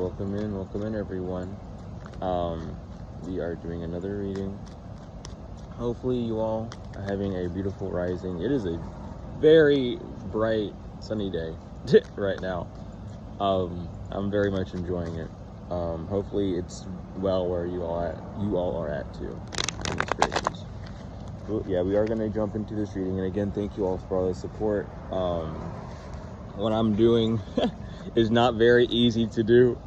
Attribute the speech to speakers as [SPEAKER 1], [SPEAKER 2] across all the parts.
[SPEAKER 1] welcome in everyone. We are doing another reading. Hopefully you all are having a beautiful rising. It is a very bright, sunny day right now. I'm very much enjoying it. Hopefully it's well where you all are at too. Goodness gracious. Well, yeah, we are going to jump into this reading, and again, thank you all for all the support. What I'm doing is not very easy to do.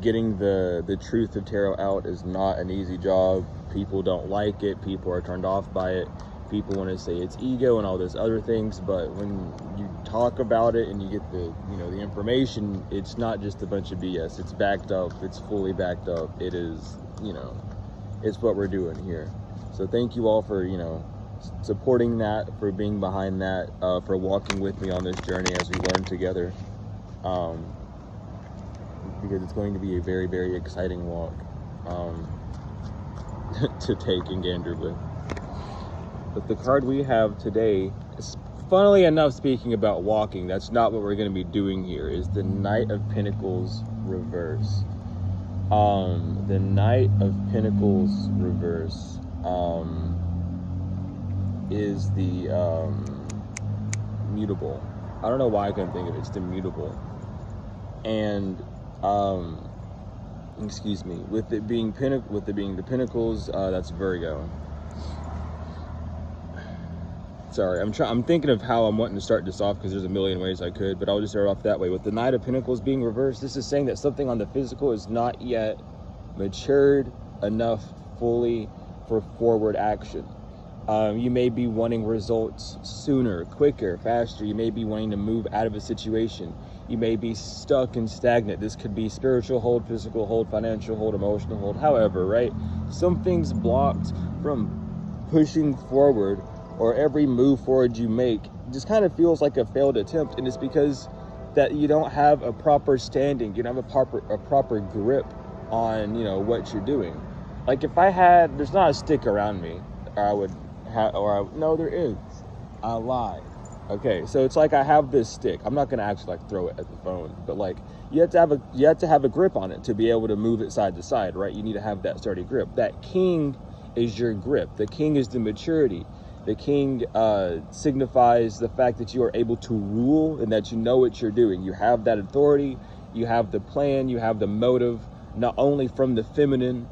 [SPEAKER 1] Getting the truth of tarot out is not an easy job. People don't like it. People are turned off by it. People want to say it's ego and all those other things, but when you talk about it and you get the information, it's not just a bunch of BS. It's backed up. It's fully backed up. It is, it's what we're doing here. So thank you all for, supporting that, for being behind that, for walking with me on this journey as we learn together. Because it's going to be a very, very exciting walk to take and gander with. But the card we have today is, funnily enough, speaking about walking, that's not what we're going to be doing here, is the Knight of Pentacles reverse. The Knight of Pentacles reverse is the mutable. I don't know why I couldn't think of it. It's the mutable. And excuse me, with it being the Pentacles, that's Virgo. Sorry, I'm thinking of how I'm wanting to start this off because there's a million ways I could, but I'll just start off that way. With the Knight of Pentacles being reversed, this is saying that something on the physical is not yet matured enough fully for forward action. You may be wanting results sooner, quicker, faster. You may be wanting to move out of a situation. You may be stuck and stagnant. This could be spiritual hold, physical hold, financial hold, emotional hold, however, right? Something's blocked from pushing forward, or every move forward you make just kind of feels like a failed attempt, and it's because that you don't have a proper standing, you don't have a proper grip on, what you're doing. Like if there's not a stick around me, no, there is. I lied. Okay, so it's like I have this stick. I'm not gonna actually throw it at the phone, but you have to have a grip on it to be able to move it side to side, right? You need to have that sturdy grip. That king is your grip. The king is the maturity. The king signifies the fact that you are able to rule and that you know what you're doing. You have that authority, you have the plan, you have the motive, not only from the feminine,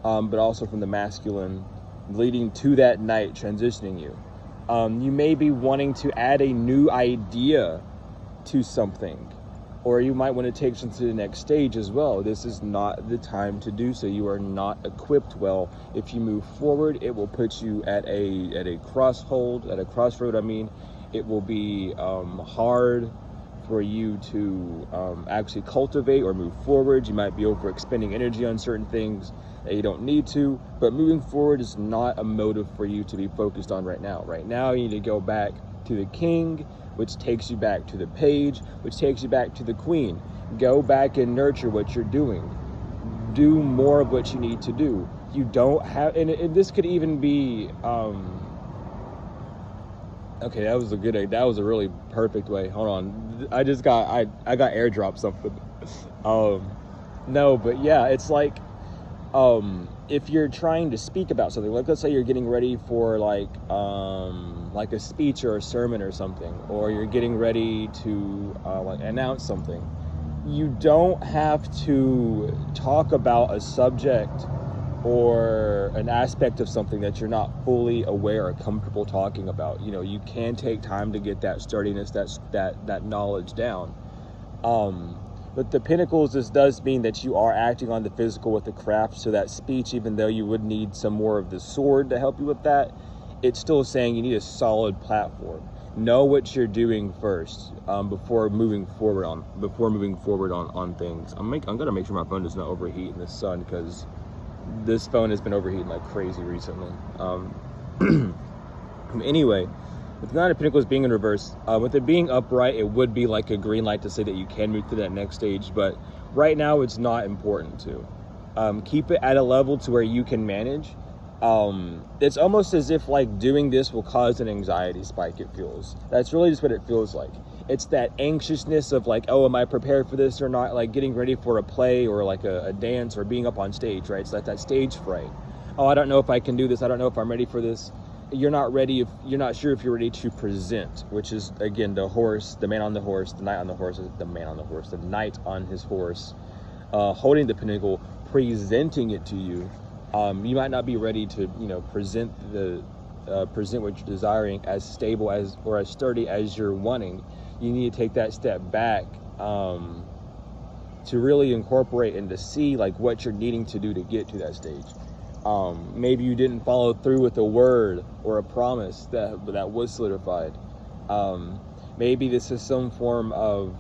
[SPEAKER 1] but also from the masculine, leading to that knight transitioning you. You may be wanting to add a new idea to something, or you might want to take something to the next stage as well. This is not the time to do so. You are not equipped well. If you move forward, it will put you at a crossroad. I mean, it will be hard for you to actually cultivate or move forward. You might be overexpending energy on certain things that you don't need to, but moving forward is not a motive for you to be focused on right now. Right now, you need to go back to the king, which takes you back to the page, which takes you back to the queen. Go back and nurture what you're doing. Do more of what you need to do. You don't have, and this could even be, okay, that was a really perfect way. Hold on, I got airdropped something. No, but yeah, it's like, if you're trying to speak about something, like let's say you're getting ready for like a speech or a sermon or something, or you're getting ready to announce something, you don't have to talk about a subject or an aspect of something that you're not fully aware or comfortable talking about. You can take time to get that sturdiness, that knowledge down. But the Pentacles, this does mean that you are acting on the physical with the craft. So that speech, even though you would need some more of the sword to help you with that, it's still saying you need a solid platform. Know what you're doing first before moving forward on things. I'm gonna make sure my phone does not overheat in the sun, because this phone has been overheating like crazy recently. Anyway, with the Knight of Pentacles being in reverse, with it being upright, it would be like a green light to say that you can move to that next stage, but right now it's not important to. Keep it at a level to where you can manage. It's almost as if doing this will cause an anxiety spike, it feels. That's really just what it feels like. It's that anxiousness of like, oh, am I prepared for this or not? Like getting ready for a play or like a dance or being up on stage, right? It's like that stage fright. Oh, I don't know if I can do this. I don't know if I'm ready for this. You're not ready if you're not sure if you're ready to present, which is again the horse, the man on the horse, the knight on the horse, the man on the horse, the knight on his horse, holding the pinnacle, presenting it to you. You might not be ready to, present what you're desiring as stable as or as sturdy as you're wanting. You need to take that step back to really incorporate and to see like what you're needing to do to get to that stage. Maybe you didn't follow through with a word or a promise that was solidified. Maybe this is some form of,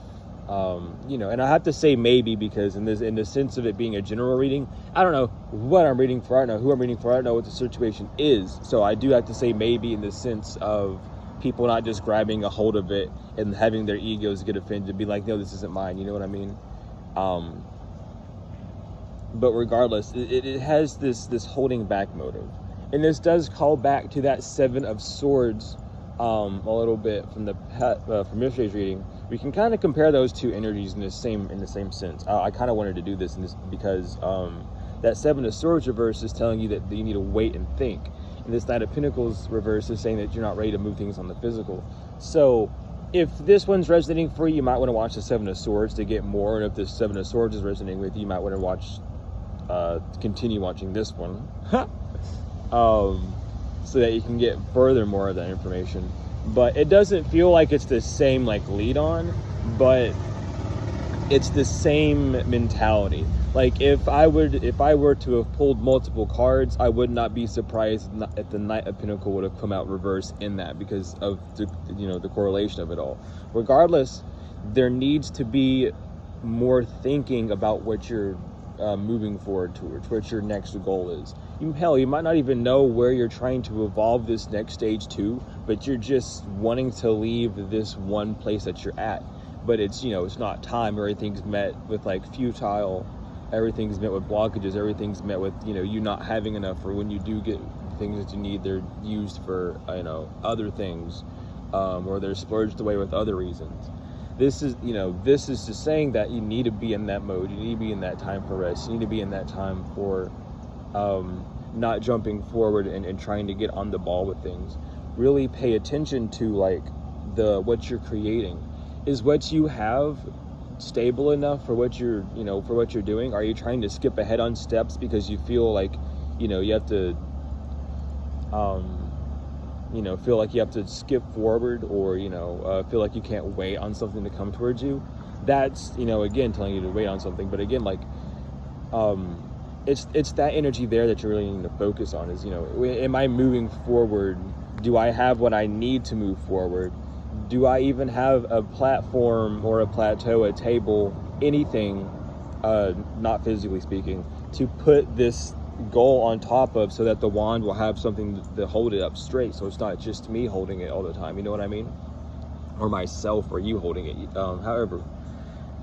[SPEAKER 1] and I have to say maybe because in the sense of it being a general reading, I don't know what I'm reading for. I don't know who I'm reading for. I don't know what the situation is. So I do have to say maybe in the sense of people not just grabbing a hold of it and having their egos get offended and be like, no, this isn't mine. You know what I mean? But regardless, it has this holding back motive. And this does call back to that Seven of Swords a little bit from from yesterday's reading. We can kind of compare those two energies in the same sense. I kind of wanted to do this because that Seven of Swords reverse is telling you that you need to wait and think. And this Knight of Pentacles reverse is saying that you're not ready to move things on the physical. So if this one's resonating for you, you might want to watch the Seven of Swords to get more. And if the Seven of Swords is resonating with you, you might want to continue watching this one. So that you can get more of that information. But it doesn't feel like it's the same like lead on, but it's the same mentality. Like if I were to have pulled multiple cards, I would not be surprised if the Knight of Pentacles would have come out reverse in that because of the correlation of it all. Regardless, there needs to be more thinking about what you're moving forward towards, what your next goal is. You might not even know where you're trying to evolve this next stage to, but you're just wanting to leave this one place that you're at. But it's not time. Everything's met with like futile, everything's met with blockages, everything's met with you not having enough, or when you do get things that you need, they're used for other things, or they're splurged away with other reasons. This is just saying that you need to be in that mode. You need to be in that time for rest. You need to be in that time for not jumping forward and trying to get on the ball with things. Really pay attention to like what you're creating. Is what you have stable enough for what you're doing? Are you trying to skip ahead on steps because you feel like you have to feel like you have to skip forward, or feel like you can't wait on something to come towards you? That's again telling you to wait on something. But again, like it's that energy there that you really need to focus on. Is am I moving forward? Do I have what I need to move forward? Do I even have a platform or a plateau, a table, anything, not physically speaking, to put this goal on top of, so that the wand will have something to hold it up straight, so it's not just me holding it all the time, you know what I mean? Or myself, or you holding it, however.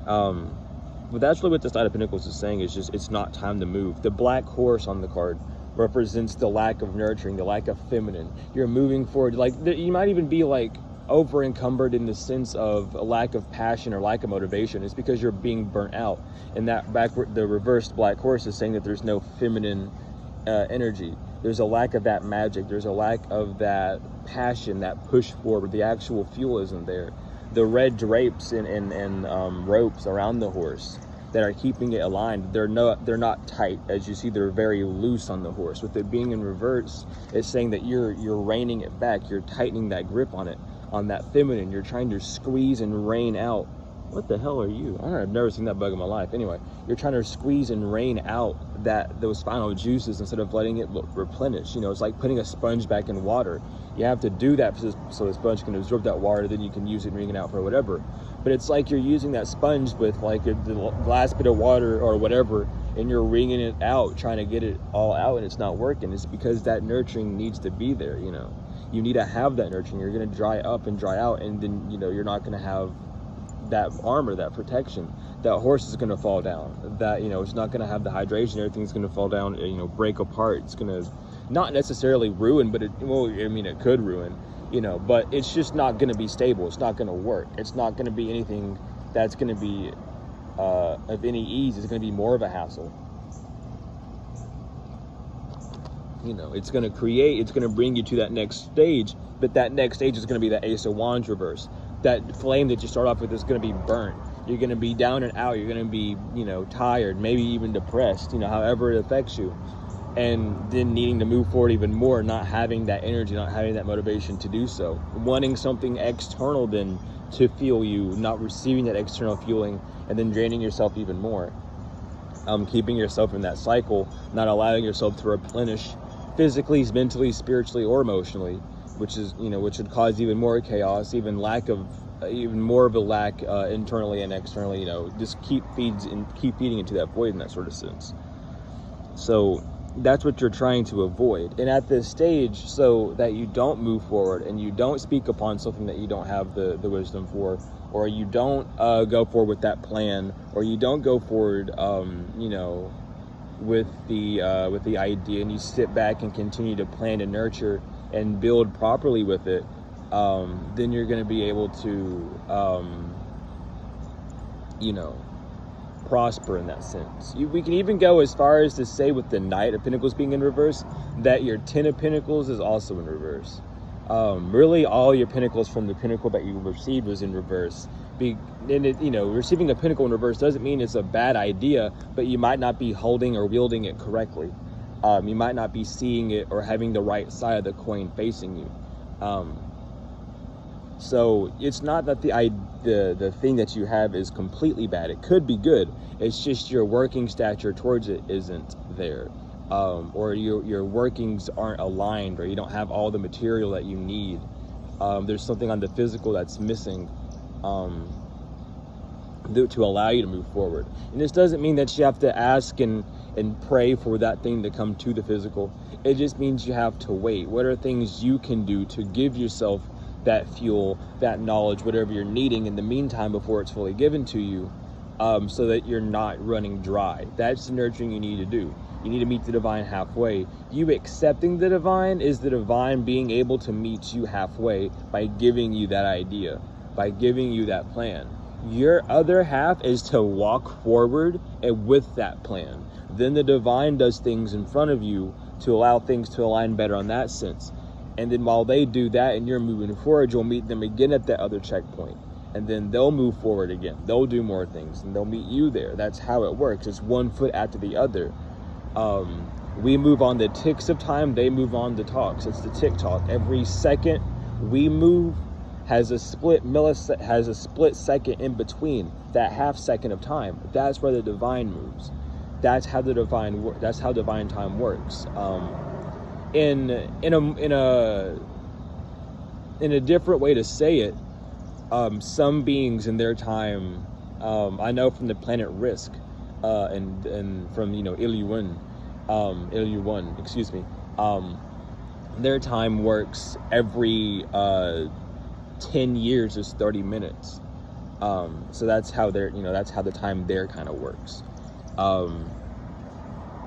[SPEAKER 1] But that's really what this Knight of Pentacles is saying, is just it's not time to move. The black horse on the card represents the lack of nurturing, the lack of feminine. You're moving forward, like you might even be like over encumbered in the sense of a lack of passion or lack of motivation. It's because you're being burnt out. And that the reversed black horse is saying that there's no feminine energy. There's a lack of that magic. There's a lack of that passion, that push forward. The actual fuel isn't there. The red drapes and ropes around the horse that are keeping it aligned, they're not tight. As you see, they're very loose on the horse. With it being in reverse, it's saying that you're reining it back. You're tightening that grip on it, on that feminine. You're trying to squeeze and rein out. What the hell are you? I don't know, I've never seen that bug in my life. Anyway, you're trying to squeeze and rein out those final juices instead of letting it replenish. It's like putting a sponge back in water. You have to do that so the sponge can absorb that water, then you can use it and wring it out for whatever. But it's like you're using that sponge with like the last bit of water or whatever, and you're wringing it out, trying to get it all out, and it's not working. It's because that nurturing needs to be there. You need to have that nurturing. You're going to dry up and dry out, and then you're not going to have that armor, that protection. That horse is going to fall down. That it's not going to have the hydration. Everything's going to fall down, break apart. It's going to not necessarily ruin, but it could ruin. you know, but it's just not going to be stable. It's not going to work. It's not going to be anything that's going to be of any ease. It's going to be more of a hassle. You know, it's going to bring you to that next stage, but that next stage is going to be that Ace of Wands reverse. That flame that you start off with is going to be burnt. You're going to be down and out. You're going to be, you know, tired, maybe even depressed, you know, however it affects you. And then needing to move forward even more, not having that energy, not having that motivation to do so. Wanting something external then to fuel you, not receiving that external fueling, and then draining yourself even more. Keeping yourself in that cycle, not allowing yourself to replenish physically, mentally, spiritually, or emotionally, which is, you know, which would cause even more chaos, even more of a lack internally and externally. You know, just keep feeding into that void in that sort of sense. So that's what you're trying to avoid. And at this stage, so that you don't move forward and you don't speak upon something that you don't have the wisdom for, or you don't go forward with that plan, or you don't go forward, you know, with the idea, and you sit back and continue to plan and nurture and build properly with it, then you're going to be able to, you know, prosper in that sense. We can even go as far as to say, with the Knight of Pentacles being in reverse, that your Ten of Pentacles is also in reverse. Really, all your Pentacles from the Pentacle that you received was in reverse. And it, you know, receiving a Pentacle in reverse doesn't mean it's a bad idea, but you might not be holding or wielding it correctly. You might not be seeing it or having the right side of the coin facing you. So it's not that the thing that you have is completely bad. It could be good. It's just your working stature towards it isn't there, or your workings aren't aligned, or you don't have all the material that you need. There's something on the physical that's missing to allow you to move forward. And this doesn't mean that you have to ask and pray for that thing to come to the physical. It just means you have to wait. What are things you can do to give yourself that fuel, that knowledge, whatever you're needing in the meantime before it's fully given to you, so that you're not running dry? That's the nurturing you need to do. You need to meet the divine halfway. You accepting the divine is the divine being able to meet you halfway by giving you that idea, by giving you that plan. Your other half is to walk forward and with that plan. Then the divine does things in front of you to allow things to align better on that sense. And then while they do that and you're moving forward, you'll meet them again at that other checkpoint. And then they'll move forward again. They'll do more things and they'll meet you there. That's how it works. It's one foot after the other. We move on the ticks of time. They move on the talks. It's the tick tock. Every second we move has a split second in between that half second of time. That's where the divine moves. That's how divine time works. In a different way to say it, some beings in their time, I know from the planet Risk, and from, you know, Ilyun, excuse me, their time works every 10 years is 30 minutes. So that's how that's how the time there kind of works.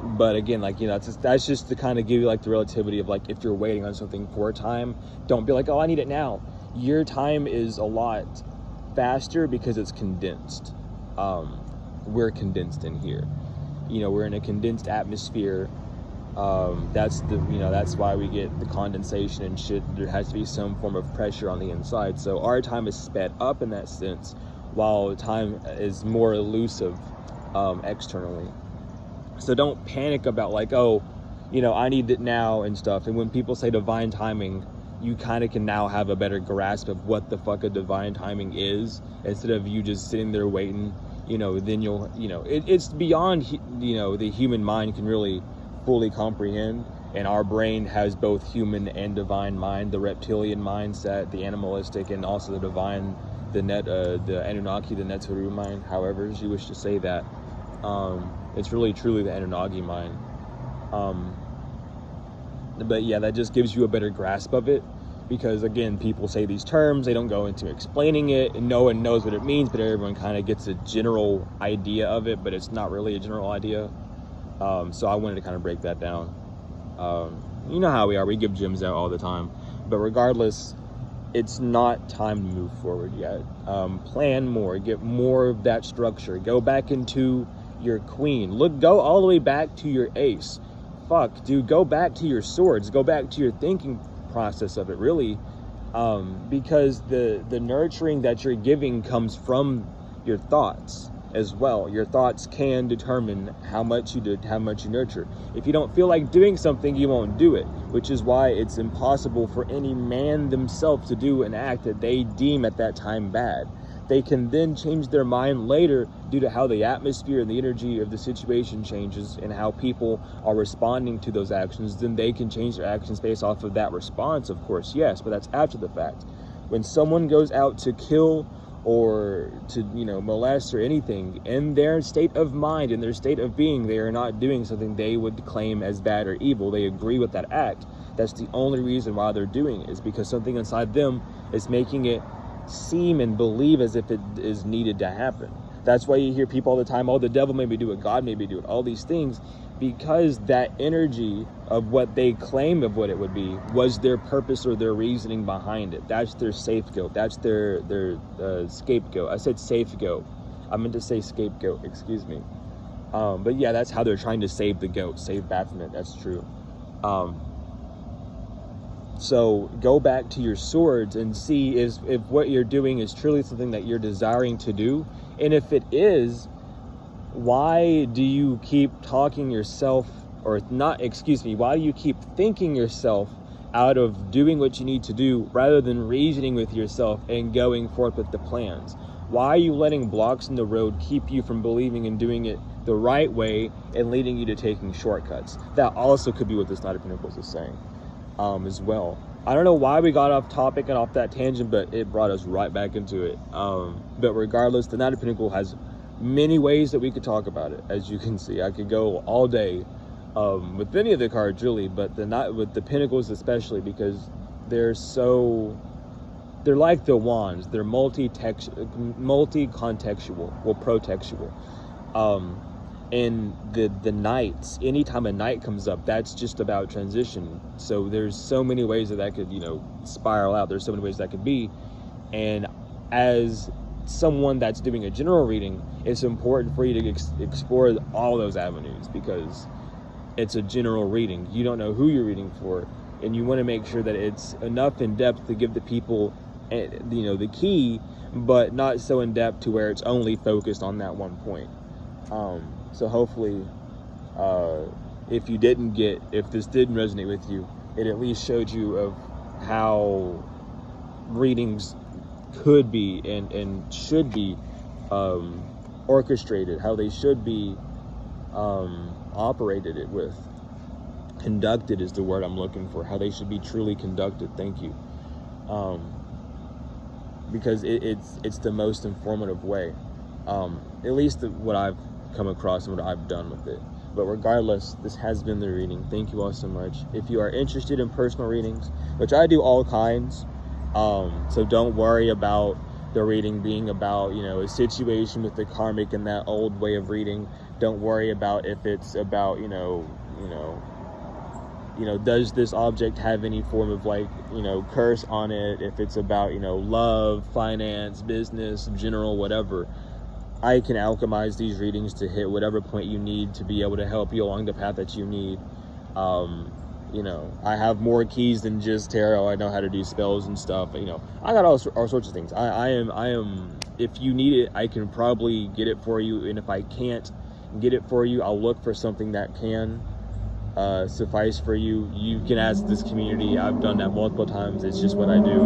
[SPEAKER 1] But again, like, you know, that's just to kind of give you like the relativity of, like, if you're waiting on something for time, don't be like, oh, I need it now. Your time is a lot faster because it's condensed. We're condensed in here. You know, we're in a condensed atmosphere. That's why we get the condensation and shit. There has to be some form of pressure on the inside. So our time is sped up in that sense, while time is more elusive externally. So don't panic about, like, oh, you know, I need it now and stuff. And when people say divine timing, you kind of can now have a better grasp of what the fuck a divine timing is, instead of you just sitting there waiting. You know, then you'll, you know, it's beyond, you know, the human mind can really fully comprehend. And our brain has both human and divine mind, the reptilian mindset, the animalistic, and also the divine, the Anunnaki, the Netzaru mind, however you wish to say that. It's really truly the Anunnaki mind. But yeah, that just gives you a better grasp of it, because again, people say these terms, they don't go into explaining it, and no one knows what it means, but everyone kind of gets a general idea of it, but it's not really a general idea. So I wanted to kind of break that down. You know how we are, we give gems out all the time. But regardless, it's not time to move forward yet. Plan more, get more of that structure. Go back into your queen. Go all the way back to your ace. Fuck, dude, go back to your swords. Go back to your thinking process of it, really. Because the nurturing that you're giving comes from your thoughts as well. Your thoughts can determine how much you nurture. If you don't feel like doing something, you won't do it, which is why it's impossible for any man themselves to do an act that they deem at that time bad. They can then change their mind later due to how the atmosphere and the energy of the situation changes and how people are responding to those actions. Then they can change their actions based off of that response, of course, yes, but that's after the fact. When someone goes out to kill or to, molest or anything, in their state of mind, in their state of being, they are not doing something they would claim as bad or evil. They agree with that act. That's the only reason why they're doing it, is because something inside them is making it seem and believe as if it is needed to happen. That's why you hear people all the time, oh, the devil made me do it, God made me do it, all these things, because that energy of what they claim of what it would be was their purpose or their reasoning behind it. That's their scapegoat. That's their scapegoat. I said scapegoat. I meant to say scapegoat, excuse me. But yeah, that's how they're trying to save the goat, save Baphomet. That's true. So go back to your swords and see if what you're doing is truly something that you're desiring to do. And if it is, why do you keep talking yourself, or not, excuse me, why do you keep thinking yourself out of doing what you need to do rather than reasoning with yourself and going forth with the plans? Why are you letting blocks in the road keep you from believing and doing it the right way and leading you to taking shortcuts? That also could be what this Knight of Pentacles is saying as well. I don't know why we got off topic and off that tangent, but it brought us right back into it. But regardless, the Knight of Pentacles has many ways that we could talk about it. As you can see, I could go all day with any of the cards really, but with the Pentacles especially, because they're like the wands. They're multi-contextual, well, protextual. And the knights, anytime a knight comes up, that's just about transition. So there's so many ways that could, spiral out. There's so many ways that could be. And as someone that's doing a general reading, it's important for you to explore all those avenues, because it's a general reading. You don't know who you're reading for, and you want to make sure that it's enough in depth to give the people, the key, but not so in depth to where it's only focused on that one point. So hopefully, if this didn't resonate with you, it at least showed you of how readings could be and should be orchestrated, how they should be operated with. Conducted is the word I'm looking for, how they should be truly conducted. Thank you. Because it's the most informative way, at least what I've come across and what I've done with it. But regardless, this has been the reading. Thank you all so much. If you are interested in personal readings, which I do all kinds, so don't worry about the reading being about, a situation with the karmic and that old way of reading. Don't worry about if it's about, does this object have any form of curse on it? If it's about, love, finance, business, general, whatever. I can alchemize these readings to hit whatever point you need to be able to help you along the path that you need. I have more keys than just tarot. I know how to do spells and stuff. I got all sorts of things. I am. If you need it, I can probably get it for you. And if I can't get it for you, I'll look for something that can suffice for you. You can ask this community. I've done that multiple times. It's just what I do.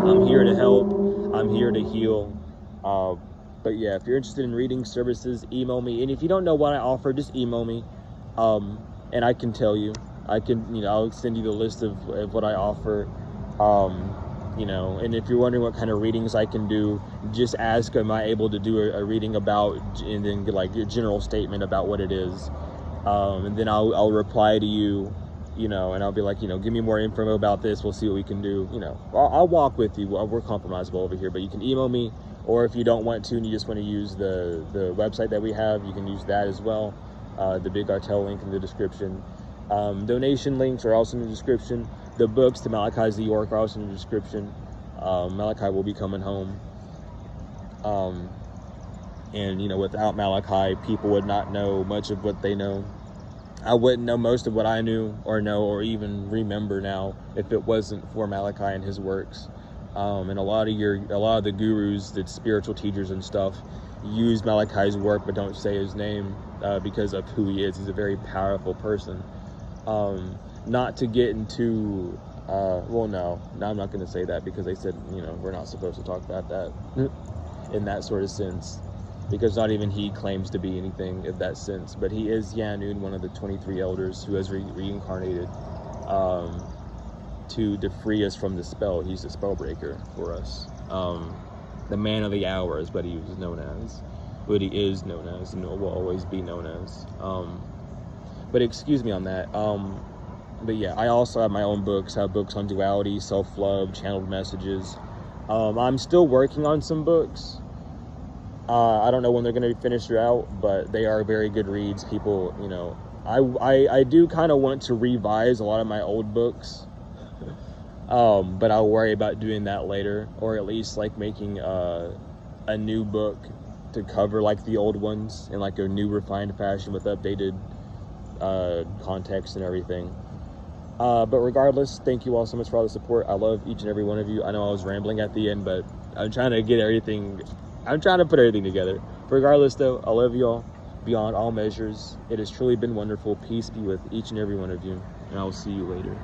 [SPEAKER 1] I'm here to help. I'm here to heal. But yeah, if you're interested in reading services, email me. And if you don't know what I offer, just email me. And I can tell you. I'll send you the list of what I offer. And if you're wondering what kind of readings I can do, just ask, am I able to do a reading about, and then get a general statement about what it is. And then I'll reply to you, and I'll be like, give me more info about this. We'll see what we can do. I'll walk with you. We're compromisable over here, but you can email me. Or if you don't want to and you just want to use the website that we have, you can use that as well. The Big Cartel link in the description. Donation links are also in the description. The books to Malachi's the York are also in the description. Malachi will be coming home. And, you know, without Malachi, people would not know much of what they know. I wouldn't know most of what I knew or know or even remember now if it wasn't for Malachi and his works. And a lot of the gurus, the spiritual teachers and stuff, use Malachi's work but don't say his name because of who he is. He's a very powerful person. Not to get into, well, no, I'm not going to say that because they said, you know, we're not supposed to talk about that in that sort of sense. Because not even he claims to be anything of that sense. But he is Yanun, one of the 23 elders who has reincarnated to free us from the spell. He's the spell breaker for us. The man of the hour is what he was known as. What he is known as and will always be known as. But excuse me on that. But yeah, I also have my own books. I have books on duality, self-love, channeled messages. I'm still working on some books. I don't know when they're going to be finished or out, but they are very good reads. People, you know, I do kind of want to revise a lot of my old books, but I'll worry about doing that later, or at least like making a new book to cover like the old ones in like a new refined fashion with updated context and everything. But regardless, thank you all so much for all the support. I love each and every one of you. I know I was rambling at the end, but I'm trying to get everything. I'm trying to put everything together. Regardless, though, I love you all beyond all measures. It has truly been wonderful. Peace be with each and every one of you, and I will see you later.